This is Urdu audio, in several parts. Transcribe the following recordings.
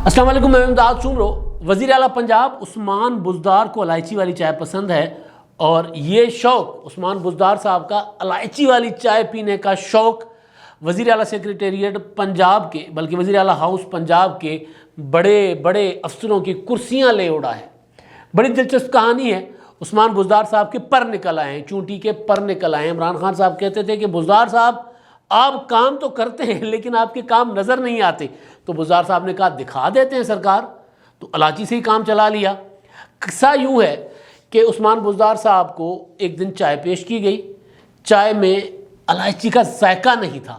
السلام علیکم، میں امداد سومرو۔ وزیر اعلیٰ پنجاب عثمان بزدار کو الائچی والی چائے پسند ہے، اور یہ شوق عثمان بزدار صاحب کا الائچی والی چائے پینے کا شوق وزیر اعلیٰ سیکریٹریٹ پنجاب کے، بلکہ وزیر اعلیٰ ہاؤس پنجاب کے بڑے بڑے افسروں کی کرسیاں لے اڑا ہے۔ بڑی دلچسپ کہانی ہے۔ عثمان بزدار صاحب کے پر نکل آئے ہیں، چونٹی کے پر نکل آئے ہیں۔ عمران خان صاحب کہتے تھے کہ بزدار صاحب آپ کام تو کرتے ہیں لیکن آپ کے کام نظر نہیں آتے، تو بزدار صاحب نے کہا دکھا دیتے ہیں سرکار، تو الائچی سے ہی کام چلا لیا۔ قصہ یوں ہے کہ عثمان بزدار صاحب کو ایک دن چائے پیش کی گئی، چائے میں الائچی کا ذائقہ نہیں تھا،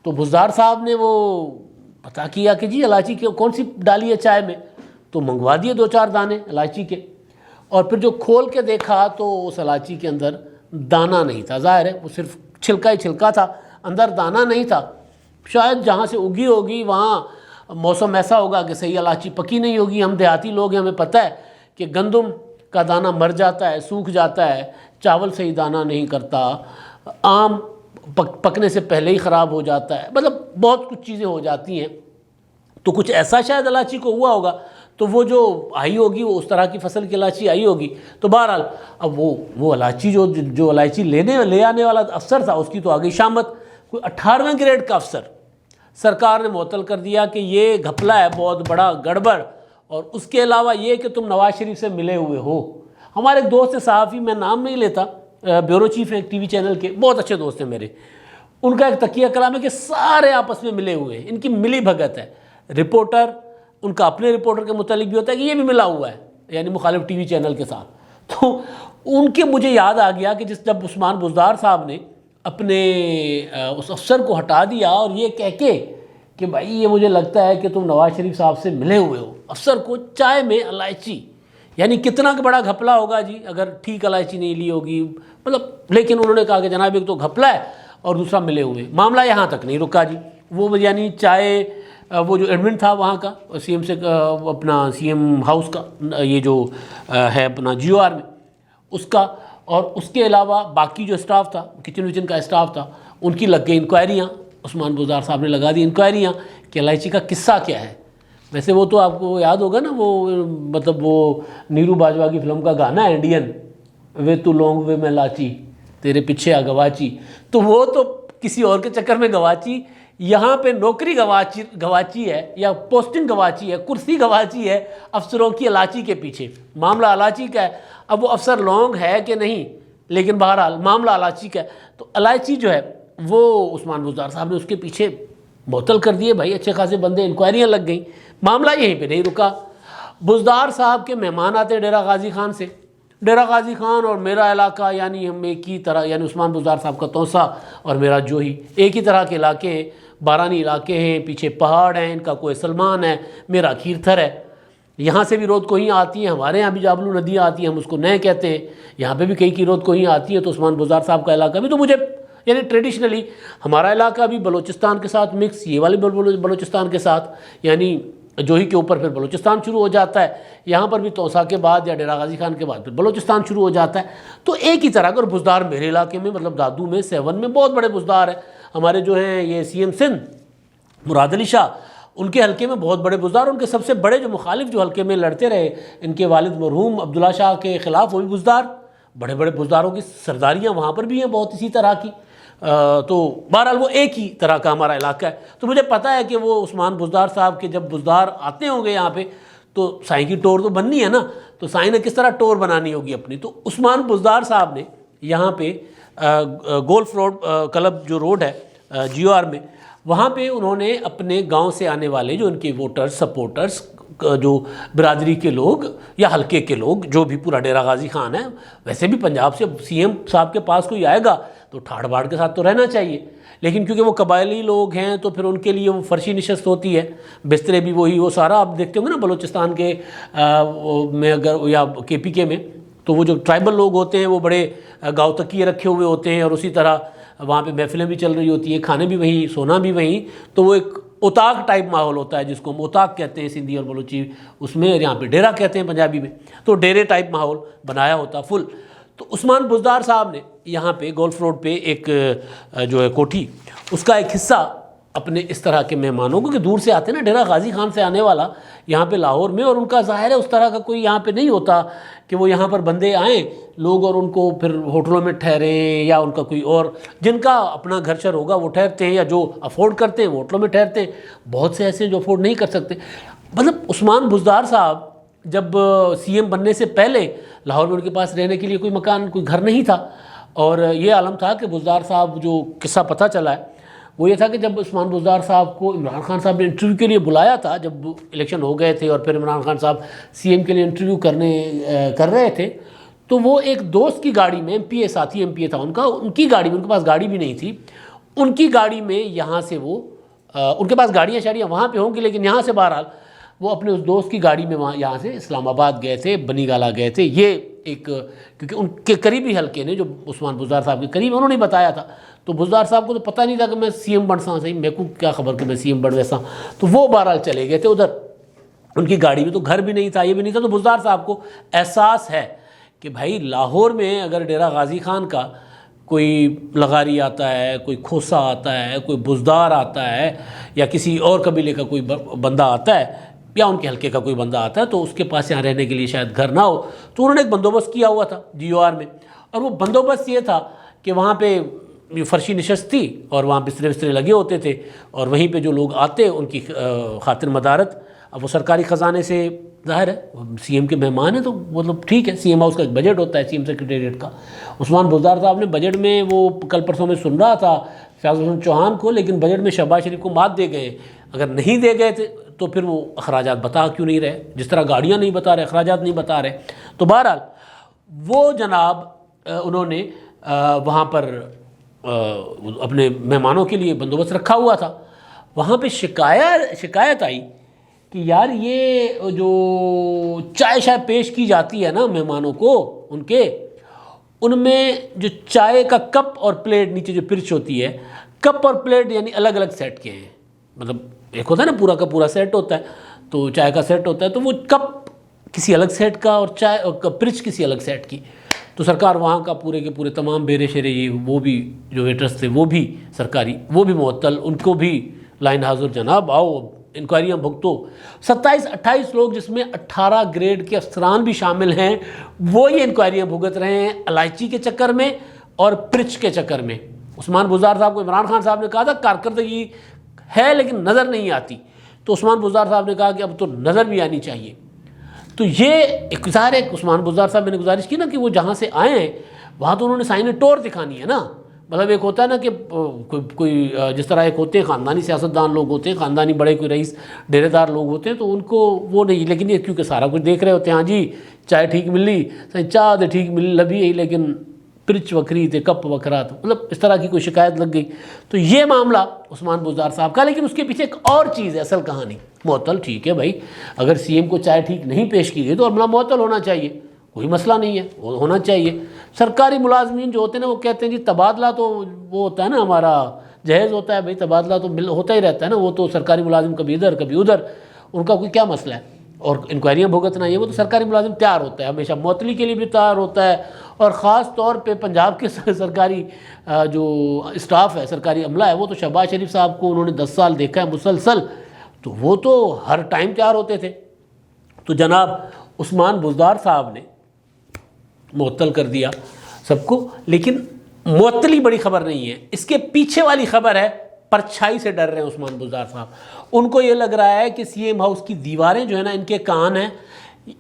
تو بزدار صاحب نے وہ پتہ کیا کہ جی الائچی کون سی ڈالی ہے چائے میں، تو منگوا دیے 2-4 دانے الائچی کے، اور پھر جو کھول کے دیکھا تو اس الائچی کے اندر دانہ نہیں تھا۔ ظاہر ہے وہ صرف چھلکا ہی چھلکا تھا، اندر دانہ نہیں تھا۔ شاید جہاں سے اگی ہوگی وہاں موسم ایسا ہوگا کہ صحیح الائچی پکی نہیں ہوگی۔ ہم دیہاتی لوگ ہیں، ہمیں پتہ ہے کہ گندم کا دانہ مر جاتا ہے، سوکھ جاتا ہے، چاول صحیح دانہ نہیں کرتا، آم پکنے سے پہلے ہی خراب ہو جاتا ہے، مطلب بہت کچھ چیزیں ہو جاتی ہیں۔ تو کچھ ایسا شاید الائچی کو ہوا ہوگا، تو وہ جو آئی ہوگی وہ اس طرح کی فصل کی الائچی آئی ہوگی۔ تو بہرحال اب وہ الائچی جو الائچی لے آنے والا افسر تھا، اس کی تو آ گئی شامت۔ کوئی 18ویں گریڈ کا افسر، سرکار نے معطل کر دیا کہ یہ گھپلا ہے بہت بڑا گڑبڑ، اور اس کے علاوہ یہ کہ تم نواز شریف سے ملے ہوئے ہو۔ ہمارے ایک دوست صحافی، میں نام نہیں لیتا، بیورو چیف ہیں ایک ٹی وی چینل کے، بہت اچھے دوست ہیں میرے، ان کا ایک تکیہ کلام ہے کہ سارے آپس میں ملے ہوئے ہیں، ان کی ملی بھگت ہے۔ رپورٹر ان کا اپنے رپورٹر کے متعلق بھی ہوتا ہے کہ یہ بھی ملا ہوا ہے، یعنی مخالف ٹی وی چینل کے ساتھ۔ تو ان کے مجھے یاد آ گیا کہ جب عثمان بزدار صاحب نے اپنے اس افسر کو ہٹا دیا اور یہ کہہ کے کہ بھائی یہ مجھے لگتا ہے کہ تم نواز شریف صاحب سے ملے ہوئے ہو، افسر کو چائے میں الائچی، یعنی کتنا بڑا گھپلا ہوگا جی اگر ٹھیک الائچی نہیں لی ہوگی، مطلب، لیکن انہوں نے کہا کہ جناب ایک تو گھپلا ہے اور دوسرا ملے ہوئے۔ معاملہ یہاں تک نہیں رکا جی، وہ یعنی چائے وہ جو ایڈمن تھا وہاں کا سی ایم سے اپنا سی ایم ہاؤس کا، یہ جو ہے اپنا جیو آر میں، اس کا، اور اس کے علاوہ باقی جو اسٹاف تھا، کچن وچن کا اسٹاف تھا، ان کی لگ گئی انکوائریاں۔ عثمان بزدار صاحب نے لگا دی انکوائریاں کہ الائچی کا قصہ کیا ہے۔ ویسے وہ تو آپ کو یاد ہوگا نا، وہ مطلب وہ نیرو باجوہ کی فلم کا گانا ہے انڈین، وے تو لونگ وے میں لاچی تیرے پیچھے آ گواچی، تو وہ تو کسی اور کے چکر میں گواچی، یہاں پہ نوکری گواچی ہے یا پوسٹنگ گواچی ہے، کرسی گواچی ہے افسروں کی الائچی کے پیچھے۔ معاملہ الائچی کا ہے، اب وہ افسر لونگ ہے کہ نہیں، لیکن بہرحال معاملہ الائچی کا ہے۔ تو الائچی جو ہے وہ عثمان بزدار صاحب نے اس کے پیچھے معطل کر دیے، بھائی اچھے خاصے بندے، انکوائریاں لگ گئیں۔ معاملہ یہیں پہ نہیں رکا، بزدار صاحب کے مہمان آتے ڈیرہ غازی خان سے۔ ڈیرہ غازی خان اور میرا علاقہ یعنی ہم ایک ہی طرح، یعنی عثمان بزدار صاحب کا توسا اور میرا جوہی ایک ہی طرح کے علاقے ہیں، بارانی علاقے ہیں، پیچھے پہاڑ ہیں، ان کا کوئی سلمان ہے، میرا کھیر تھر ہے۔ یہاں سے بھی رود کوہیں آتی ہیں، ہمارے یہاں بھی جابلو ندیاں آتی ہیں، ہم اس کو نئے کہتے ہیں، یہاں پہ بھی کئی کی رود کوہیں آتی ہے۔ تو عثمان بزدار صاحب کا علاقہ بھی، تو مجھے یعنی ٹریڈیشنلی ہمارا علاقہ بھی بلوچستان کے ساتھ مکس، یہ والے بلوچستان کے ساتھ، یعنی جوہی کے اوپر پھر بلوچستان شروع ہو جاتا ہے، یہاں پر بھی توسا کے بعد یا ڈیرہ غازی خان کے بعد پھر بلوچستان شروع ہو جاتا ہے۔ تو ایک ہی طرح کا، اور بزدار میرے علاقے میں، مطلب دادو میں 7 میں بہت بڑے بزدار ہیں ہمارے، جو ہیں یہ سی ایم سندھ مراد علی شاہ، ان کے حلقے میں بہت بڑے بزدار، ان کے سب سے بڑے جو مخالف جو حلقے میں لڑتے رہے ان کے والد مرحوم عبداللہ شاہ کے خلاف، وہ بھی بزدار، بڑے بڑے بزداروں کی سرداریاں وہاں پر بھی ہیں بہت اسی طرح کی۔ تو بہرحال وہ ایک ہی طرح کا ہمارا علاقہ ہے۔ تو مجھے پتہ ہے کہ وہ عثمان بزدار صاحب کے جب بزدار آتے ہوں گے یہاں پہ، تو سائیں کی ٹور تو بننی ہے نا، تو سائیں نے کس طرح ٹور بنانی ہوگی اپنی۔ تو عثمان بزدار صاحب نے یہاں پہ گولف روڈ کلب جو روڈ ہے جیو آر میں، وہاں پہ انہوں نے اپنے گاؤں سے آنے والے جو ان کے ووٹرز، سپورٹرز، جو برادری کے لوگ یا حلقے کے لوگ، جو بھی پورا ڈیرہ غازی خان ہے، ویسے بھی پنجاب سے سی ایم صاحب کے پاس کوئی آئے گا تو ٹھاڑ باڑ کے ساتھ تو رہنا چاہیے، لیکن کیونکہ وہ قبائلی لوگ ہیں تو پھر ان کے لیے وہ فرشی نشست ہوتی ہے، بسترے بھی وہی، وہ سارا آپ دیکھتے ہوں گے نا بلوچستان کے میں اگر، یا کے پی کے میں، تو وہ جو ٹرائبل لوگ ہوتے ہیں وہ بڑے گاؤں تکیے رکھے ہوئے ہوتے ہیں، اور اسی طرح وہاں پہ محفلیں بھی چل رہی ہوتی ہیں، کھانے بھی وہیں، سونا بھی وہیں، تو وہ ایک اتاق ٹائپ ماحول ہوتا ہے جس کو ہم اتاق کہتے ہیں سندھی اور بلوچی، اس میں یہاں پہ ڈیرا کہتے ہیں پنجابی میں، تو ڈیرے ٹائپ ماحول بنایا ہوتا فل۔ تو عثمان بزدار صاحب نے یہاں پہ گولف روڈ پہ ایک جو ہے کوٹھی، اس کا ایک حصہ اپنے اس طرح کے مہمانوں کو کہ دور سے آتے ہیں نا، ڈیرہ غازی خان سے آنے والا یہاں پہ لاہور میں، اور ان کا ظاہر ہے اس طرح کا کوئی یہاں پہ نہیں ہوتا کہ وہ یہاں پر بندے آئیں لوگ اور ان کو پھر ہوٹلوں میں ٹھہریں، یا ان کا کوئی اور جن کا اپنا گھر شر ہوگا وہ ٹھہرتے ہیں، یا جو افورڈ کرتے ہیں وہ ہوٹلوں میں ٹھہرتے ہیں، بہت سے ایسے جو افورڈ نہیں کر سکتے۔ مطلب عثمان بزدار صاحب جب سی ایم بننے سے پہلے لاہور میں ان کے پاس رہنے کے لیے کوئی مکان، کوئی گھر نہیں تھا، اور یہ عالم تھا کہ بزدار صاحب، جو قصہ پتہ چلا ہے وہ یہ تھا کہ جب عثمان بزدار صاحب کو عمران خان صاحب نے انٹرویو کے لیے بلایا تھا، جب الیکشن ہو گئے تھے اور پھر عمران خان صاحب سی ایم کے لیے انٹرویو کر رہے تھے، تو وہ ایک دوست کی گاڑی میں، ایم پی اے ساتھی ایم پی اے تھا ان کا، ان کی گاڑی میں، ان کے پاس گاڑی بھی نہیں تھی، ان کی گاڑی میں یہاں سے وہ ان کے پاس گاڑیاں شاڑیاں وہاں پہ ہوں گی، لیکن یہاں سے بہرحال وہ اپنے اس دوست کی گاڑی میں وہاں یہاں سے اسلام آباد گئے تھے، بنی گالا گئے تھے۔ یہ ایک کیونکہ ان کے قریبی حلقے نے جو عثمان بزدار صاحب کے قریب، انہوں نے بتایا تھا، تو بزدار صاحب کو تو پتہ نہیں تھا کہ میں سی ایم بن سا، صحیح میرے کو کیا خبر کہ میں سی ایم بن ویسا، تو وہ بہرحال چلے گئے تھے ادھر، ان کی گاڑی میں تو گھر بھی نہیں تھا، یہ بھی نہیں تھا، تو بزدار صاحب کو احساس ہے کہ بھائی لاہور میں اگر ڈیرہ غازی خان کا کوئی لغاری آتا ہے، کوئی کھوسا آتا ہے، کوئی بزدار آتا ہے، یا کسی اور قبیلے کا کوئی بندہ آتا ہے، یا ان کے حلقے کا کوئی بندہ آتا ہے، تو اس کے پاس یہاں رہنے کے لیے شاید گھر نہ ہو، تو انہوں نے ایک بندوبست کیا ہوا تھا جی او آر میں، اور وہ بندوبست یہ تھا کہ وہاں پہ فرشی نشست تھی اور وہاں بسترے بسترے لگے ہوتے تھے، اور وہیں پہ جو لوگ آتے ان کی خاطر مدارت، اب وہ سرکاری خزانے سے، ظاہر ہے سی ایم کے مہمان ہیں تو مطلب ٹھیک ہے، سی ایم ہاؤس کا ایک بجٹ ہوتا ہے سی ایم سیکریٹریٹ کا، عثمان بزدار صاحب نے بجٹ میں، وہ کل پرسوں میں سن رہا تھا فیاض حسن چوہان کو، لیکن بجٹ میں شہباز شریف کو مات دے گئے، اگر نہیں دے گئے تھے تو پھر وہ اخراجات بتا کیوں نہیں رہے، جس طرح گاڑیاں نہیں بتا رہے، اخراجات نہیں بتا رہے، تو بہرحال وہ جناب انہوں نے وہاں پر اپنے مہمانوں کے لیے بندوبست رکھا ہوا تھا، وہاں پہ شکایت آئی کہ یار یہ جو چائے شائے پیش کی جاتی ہے نا مہمانوں کو ان میں جو چائے کا کپ اور پلیٹ، نیچے جو پرچ ہوتی ہے، کپ اور پلیٹ یعنی الگ الگ سیٹ کے ہیں، مطلب ایک ہوتا ہے نا پورا کا پورا سیٹ ہوتا ہے، تو چائے کا سیٹ ہوتا ہے، تو وہ کپ کسی الگ سیٹ کا اور چائے اور پرچ کسی الگ سیٹ کی، تو سرکار وہاں کا پورے کے پورے تمام بیرے شیرے یہ وہ بھی جو ویٹرز تھے وہ بھی سرکاری، وہ بھی معطل، ان کو بھی لائن حاضر، جناب آؤ انکوائریاں بھگتو۔ 27-28 لوگ جس میں 18 گریڈ کے افسران بھی شامل ہیں، وہ یہ انکوائریاں بھگت رہے ہیں الائچی کے چکر میں اور پرچ کے چکر میں۔ عثمان بزدار صاحب کو عمران خان صاحب نے کہا تھا کارکردگی ہے لیکن نظر نہیں آتی، تو عثمان بزدار صاحب نے کہا کہ اب تو نظر بھی آنی چاہیے۔ تو یہ ایک ظاہر ہے عثمان بزدار صاحب میں نے گزارش کی نا کہ وہ جہاں سے آئے ہیں وہاں تو انہوں نے سائن ٹور دکھانی ہے نا، مطلب ایک ہوتا ہے نا کہ کوئی جس طرح ایک ہوتے ہیں خاندانی سیاستدان لوگ ہوتے ہیں، خاندانی بڑے کوئی رئیس ڈیرے دار لوگ ہوتے ہیں، تو ان کو وہ نہیں، لیکن یہ کیونکہ سارا کچھ دیکھ رہے ہوتے ہیں، ہاں جی چائے ٹھیک ملی، چاہ دے ٹھیک ملی لبھی ہے، لیکن پرچ وکری تھے، کپ وکرا تھا، مطلب اس طرح کی کوئی شکایت لگ گئی، تو یہ معاملہ عثمان بزدار صاحب کا۔ لیکن اس کے پیچھے ایک اور چیز ہے، اصل کہانی معطل، ٹھیک ہے بھائی، اگر سی ایم کو چائے ٹھیک نہیں پیش کی گئی تو عملہ معطل ہونا چاہیے، کوئی مسئلہ نہیں ہے، وہ ہونا چاہیے۔ سرکاری ملازمین جو ہوتے ہیں نا وہ کہتے ہیں جی تبادلہ تو وہ ہوتا ہے نا ہمارا جہیز ہوتا ہے، بھائی تبادلہ تو ہوتا ہی رہتا ہے نا، وہ تو سرکاری ملازم کبھی ادھر کبھی ادھر، ان کا کوئی کیا مسئلہ ہے، اور انکوائریاں بھگتنا یہ، وہ تو سرکاری ملازم تیار ہوتا ہے ہمیشہ، معطلی کے لیے بھی تیار ہوتا ہے، اور خاص طور پہ پنجاب کے سرکاری جو اسٹاف ہے، سرکاری عملہ ہے، وہ تو شہباز شریف صاحب کو انہوں نے 10 سال دیکھا ہے مسلسل، تو وہ تو ہر ٹائم تیار ہوتے تھے۔ تو جناب عثمان بزدار صاحب نے معطل کر دیا سب کو، لیکن معطلی بڑی خبر نہیں ہے، اس کے پیچھے والی خبر ہے پرچھائی سے ڈر رہے ہیں عثمان بزدار صاحب۔ ان کو یہ لگ رہا ہے کہ سی ایم ہاؤس کی دیواریں جو ہے نا، ان کے کان ہیں،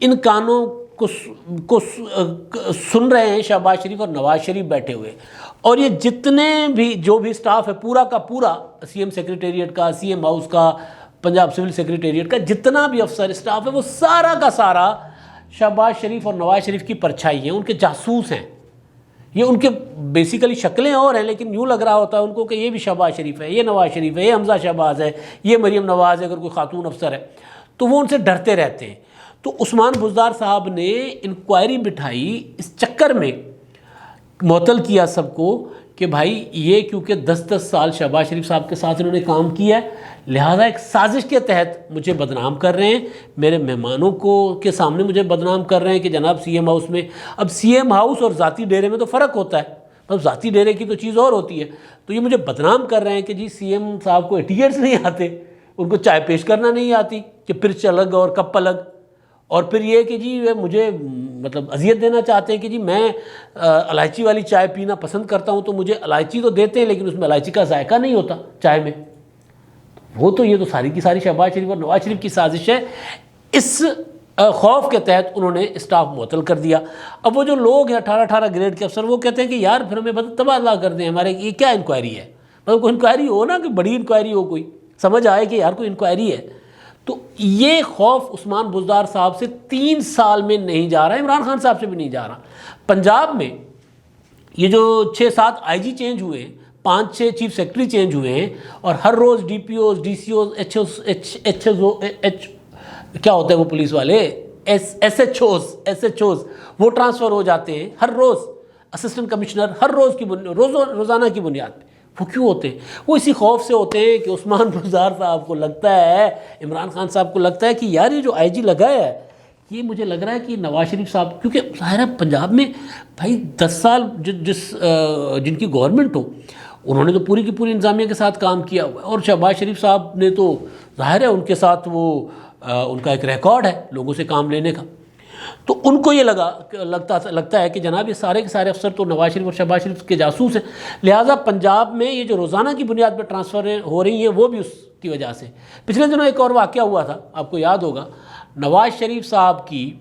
ان کانوں کو سن رہے ہیں شہباز شریف اور نواز شریف بیٹھے ہوئے، اور یہ جتنے بھی جو بھی سٹاف ہے پورا کا پورا، سی ایم سیکریٹریٹ کا، سی ایم ہاؤس کا، پنجاب سول سیکریٹریٹ کا جتنا بھی افسر اسٹاف ہے، وہ سارا کا سارا شہباز شریف اور نواز شریف کی پرچھائی ہیں، ان کے جاسوس ہیں۔ یہ ان کے بیسیکلی شکلیں اور ہیں، لیکن یوں لگ رہا ہوتا ہے ان کو کہ یہ بھی شہباز شریف ہے، یہ نواز شریف ہے، یہ حمزہ شہباز ہے، یہ مریم نواز ہے اگر کوئی خاتون افسر ہے، تو وہ ان سے ڈرتے رہتے ہیں۔ تو عثمان بزدار صاحب نے انکوائری بٹھائی، اس چکر میں معطل کیا سب کو کہ بھائی یہ کیونکہ 10 سال شہباز شریف صاحب کے ساتھ انہوں نے کام کیا ہے، لہٰذا ایک سازش کے تحت مجھے بدنام کر رہے ہیں، میرے مہمانوں کو کے سامنے مجھے بدنام کر رہے ہیں کہ جناب سی ایم ہاؤس میں، اب سی ایم ہاؤس اور ذاتی ڈیرے میں تو فرق ہوتا ہے، اب ذاتی ڈیرے کی تو چیز اور ہوتی ہے. تو یہ مجھے بدنام کر رہے ہیں کہ جی سی ایم صاحب کو ایٹیکیٹس نہیں آتے, ان کو چائے پیش کرنا نہیں آتی کہ پرچ الگ اور کپ الگ, اور پھر یہ کہ جی مجھے مطلب اذیت دینا چاہتے ہیں کہ جی میں الائچی والی چائے پینا پسند کرتا ہوں, تو مجھے الائچی تو دیتے ہیں لیکن اس میں الائچی کا ذائقہ نہیں ہوتا چائے میں. وہ تو یہ تو ساری کی ساری شہباز شریف اور نواز شریف کی سازش ہے. اس خوف کے تحت انہوں نے اسٹاف معطل کر دیا. اب وہ جو لوگ ہیں 18 گریڈ کے افسر, وہ کہتے ہیں کہ یار پھر ہمیں تبادلہ کر دیں, ہمارے یہ کیا انکوائری ہے, مطلب کوئی انکوائری ہو نا, کہ بڑی انکوائری ہو, کوئی سمجھ آئے کہ یار کوئی انکوائری ہے. تو یہ خوف عثمان بزدار صاحب سے 3 سال میں نہیں جا رہا, عمران خان صاحب سے بھی نہیں جا رہا. پنجاب میں یہ جو 6-7 آئی جی چینج ہوئے ہیں, 5-6 چیف سیکرٹری چینج ہوئے ہیں, اور ہر روز D P Os, D C Os, H کیا ہوتا ہے وہ پولیس والے, ایس ایچ اوز وہ ٹرانسفر ہو جاتے ہیں ہر روز. اسسٹنٹ کمشنر ہر روز کی روزانہ کی بنیاد پہ. وہ کیوں ہوتے ہیں؟ وہ اسی خوف سے ہوتے ہیں کہ عثمان بزدار صاحب کو لگتا ہے, عمران خان صاحب کو لگتا ہے کہ یار یہ جو آئی جی لگا ہے, یہ مجھے لگ رہا ہے کہ نواز شریف صاحب, کیونکہ ظاہر ہے پنجاب میں بھائی 10 سال جن کی گورنمنٹ ہو, انہوں نے تو پوری کی پوری انتظامیہ کے ساتھ کام کیا ہوا ہے, اور شہباز شریف صاحب نے تو ظاہر ہے ان کے ساتھ وہ ان کا ایک ریکارڈ ہے لوگوں سے کام لینے کا. تو ان کو یہ لگتا ہے کہ جناب یہ سارے کے سارے افسر تو نواز شریف اور شہباز شریف کے جاسوس ہیں, لہٰذا پنجاب میں یہ جو روزانہ کی بنیاد پر ٹرانسفر ہو رہی ہیں وہ بھی اس کی وجہ سے. پچھلے دنوں ایک اور واقعہ ہوا تھا, آپ کو یاد ہوگا, نواز شریف صاحب کی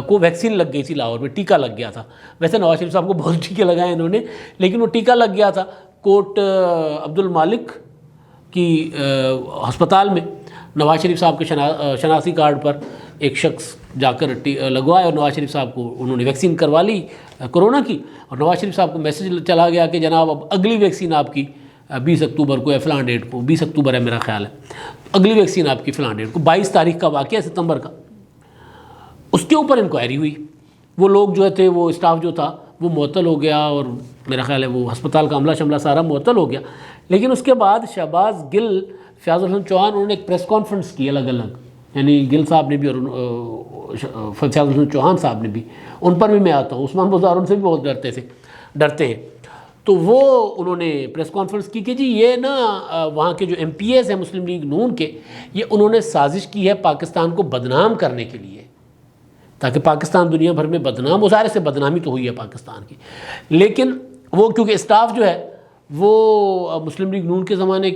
کو ویکسین لگ گئی تھی لاہور میں, ٹیکہ لگ گیا تھا. ویسے نواز شریف صاحب کو بہت ٹیکے لگائے انہوں نے, لیکن وہ ٹیکہ لگ گیا تھا کوٹ عبد المالک کی ہسپتال میں. نواز شریف صاحب کے شناختی کارڈ پر ایک شخص جا کر لگوائے, اور نواز شریف صاحب کو انہوں نے ویکسین کروا لی کورونا کی, اور نواز شریف صاحب کو میسج چلا گیا کہ جناب اب اگلی ویکسین آپ کی 20 اکتوبر کو, فلاں ڈیٹ کو, 20 اکتوبر ہے میرا خیال ہے, اگلی ویکسین آپ کی فلاں ڈیٹ کو, 22 تاریخ کا واقعہ ستمبر کا. اس کے اوپر انکوائری ہوئی, وہ لوگ جو تھے, وہ اسٹاف جو تھا وہ معطل ہو گیا, اور میرا خیال ہے وہ ہسپتال کا عملہ شملہ سارا معطل ہو گیا. لیکن اس کے بعد شہباز گل, فیاض الحسن چوہان, انہوں نے ایک پریس کانفرنس کی الگ الگ, یعنی گل صاحب نے بھی اور فیاض الحسن چوہان صاحب نے بھی, ان پر بھی میں آتا ہوں, عثمان بزدار ان سے بھی بہت ڈرتے ہیں. تو وہ انہوں نے پریس کانفرنس کی کہ جی یہ نا وہاں کے جو ایم پی ایز ہیں مسلم لیگ نون کے, یہ انہوں نے سازش کی ہے پاکستان کو بدنام کرنے کے لیے, تاکہ پاکستان دنیا بھر میں بدنام ہو. ظاہر سے بدنامی تو ہوئی ہے پاکستان کی, لیکن وہ کیونکہ اسٹاف جو ہے وہ مسلم لیگ نون کے زمانے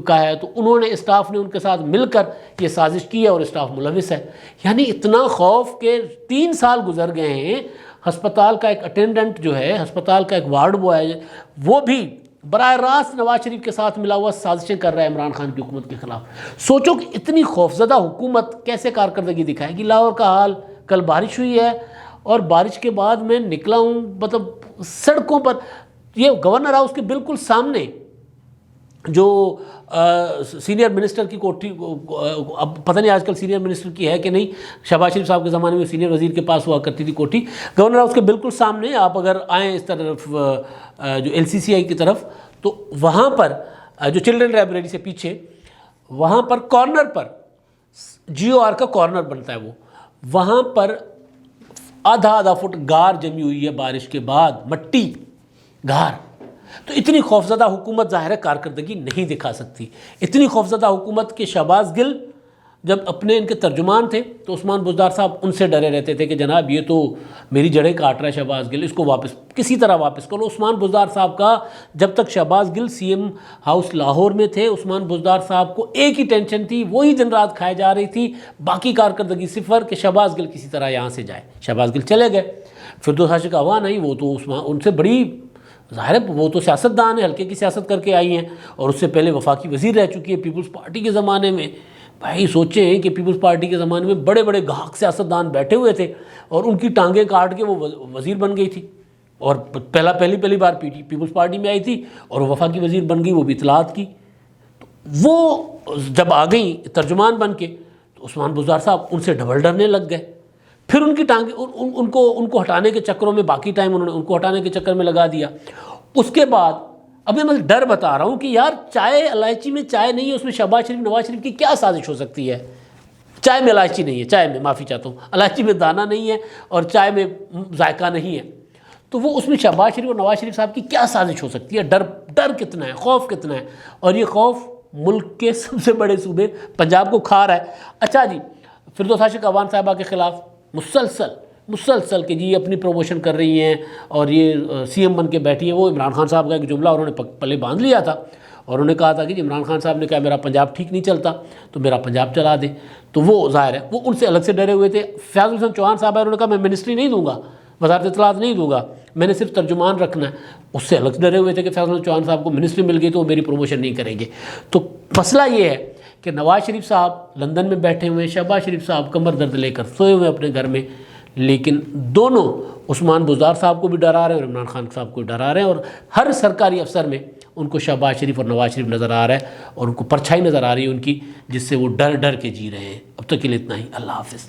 کا ہے, تو انہوں نے اسٹاف نے ان کے ساتھ مل کر یہ سازش کی ہے, اور اسٹاف ملوث ہے. یعنی اتنا خوف کہ 3 سال گزر گئے ہیں, ہسپتال کا ایک اٹینڈنٹ جو ہے, ہسپتال کا ایک وارڈ بوائے, وہ بھی براہ راست نواز شریف کے ساتھ ملا ہوا سازشیں کر رہا ہے عمران خان کی حکومت کے خلاف. سوچو کہ اتنی خوفزدہ حکومت کیسے کارکردگی دکھائے گی. لاہور کا حال, کل بارش ہوئی ہے, اور بارش کے بعد میں نکلا ہوں, مطلب سڑکوں پر یہ گورنر ہاؤس کے بالکل سامنے جو سینئر منسٹر کی کوٹھی, اب پتہ نہیں آج کل سینئر منسٹر کی ہے کہ نہیں, شہباز شریف صاحب کے زمانے میں سینئر وزیر کے پاس ہوا کرتی تھی کوٹھی, گورنر ہاؤس کے بالکل سامنے آپ اگر آئیں اس طرف جو ایل سی سی آئی کی طرف, تو وہاں پر جو چلڈرن لائبریری سے پیچھے, وہاں پر کارنر پر جی او آر کا کارنر بنتا ہے, وہ وہاں پر آدھا فٹ گار جمی ہوئی ہے بارش کے بعد, مٹی گار. تو اتنی خوفزدہ حکومت ظاہر کارکردگی نہیں دکھا سکتی. اتنی خوفزدہ حکومت کہ شہباز گل جب اپنے ان کے ترجمان تھے تو عثمان بزدار صاحب ان سے ڈرے رہتے تھے کہ جناب یہ تو میری جڑیں کاٹ رہا ہے شہباز گل, اس کو واپس کسی طرح واپس کرو. عثمان بزدار صاحب کا جب تک شہباز گل سی ایم ہاؤس لاہور میں تھے, عثمان بزدار صاحب کو ایک ہی ٹینشن تھی, وہی دن رات کھائے جا رہی تھی, باقی کارکردگی صفر, کہ شہباز گل کسی طرح یہاں سے جائے. شہباز گل چلے گئے, فردوس عاشق عوان نہیں, وہ تو عثمان ان سے بڑی, ظاہر ہے وہ تو سیاستدان ہے, ہلکے کی سیاست کر کے آئی ہیں, اور اس سے پہلے وفاقی وزیر رہ چکی ہے پیپلز پارٹی کے زمانے میں. بھائی سوچیں کہ پیپلز پارٹی کے زمانے میں بڑے بڑے گاہک سیاستدان بیٹھے ہوئے تھے, اور ان کی ٹانگیں کاٹ کے وہ وزیر بن گئی تھی, اور پہلی بار پیپلز پارٹی میں آئی تھی, اور وفاقی وزیر بن گئی, وہ بھی اطلاعات کی. وہ جب آ گئیں ترجمان بن کے, تو عثمان بزدار صاحب ان سے ڈبل ڈرنے لگ گئے. پھر ان کی ٹانگیں ان کو ہٹانے کے چکروں میں باقی ٹائم انہوں نے ان کو ہٹانے کے چکر میں لگا دیا. اس کے بعد اب میں ڈر بتا رہا ہوں کہ یار چائے, الائچی میں چائے نہیں ہے, اس میں شہباز شریف نواز شریف کی کیا سازش ہو سکتی ہے. چائے میں الائچی نہیں ہے, چائے میں معافی چاہتا ہوں, الائچی میں دانہ نہیں ہے, اور چائے میں ذائقہ نہیں ہے. تو وہ اس میں شہباز شریف اور نواز شریف صاحب کی کیا سازش ہو سکتی ہے؟ ڈر کتنا ہے، خوف کتنا ہے، اور یہ خوف ملک کے سب سے بڑے صوبے پنجاب کو کھا رہا ہے۔ اچھا جی، فردوس عاشق اعوان صاحبہ کے خلاف مسلسل کہ جی اپنی پروموشن کر رہی ہیں اور یہ سی ایم بن کے بیٹھی ہیں۔ وہ عمران خان صاحب کا ایک جملہ انہوں نے پلے باندھ لیا تھا، اور انہوں نے کہا تھا کہ جی عمران خان صاحب نے کہا میرا پنجاب ٹھیک نہیں چلتا تو میرا پنجاب چلا دے، تو وہ ظاہر ہے وہ ان سے الگ سے ڈرے ہوئے تھے۔ فیاض الحسن چوہان صاحب ہے، انہوں نے کہا میں منسٹری نہیں دوں گا، وزارت اطلاعات نہیں دوں گا، میں نے صرف ترجمان رکھنا ہے، اس سے الگ ڈرے ہوئے تھے کہ فیاض الحسن چوہان صاحب کو منسٹری مل گئی تو وہ میری پروموشن نہیں کریں گے۔ تو مسئلہ یہ ہے کہ نواز شریف صاحب لندن میں بیٹھے ہوئے ہیں، شہباز شریف صاحب کمر درد لے کر سوئے ہوئے اپنے گھر میں، لیکن دونوں عثمان بزدار صاحب کو بھی ڈرا رہے ہیں اور عمران خان صاحب کو ڈرا رہے ہیں، اور ہر سرکاری افسر میں ان کو شہباز شریف اور نواز شریف نظر آ رہا ہے، اور ان کو پرچھائی نظر آ رہی ہے ان کی، جس سے وہ ڈر کے جی رہے ہیں۔ اب تک کے لیے اتنا ہی، اللہ حافظ۔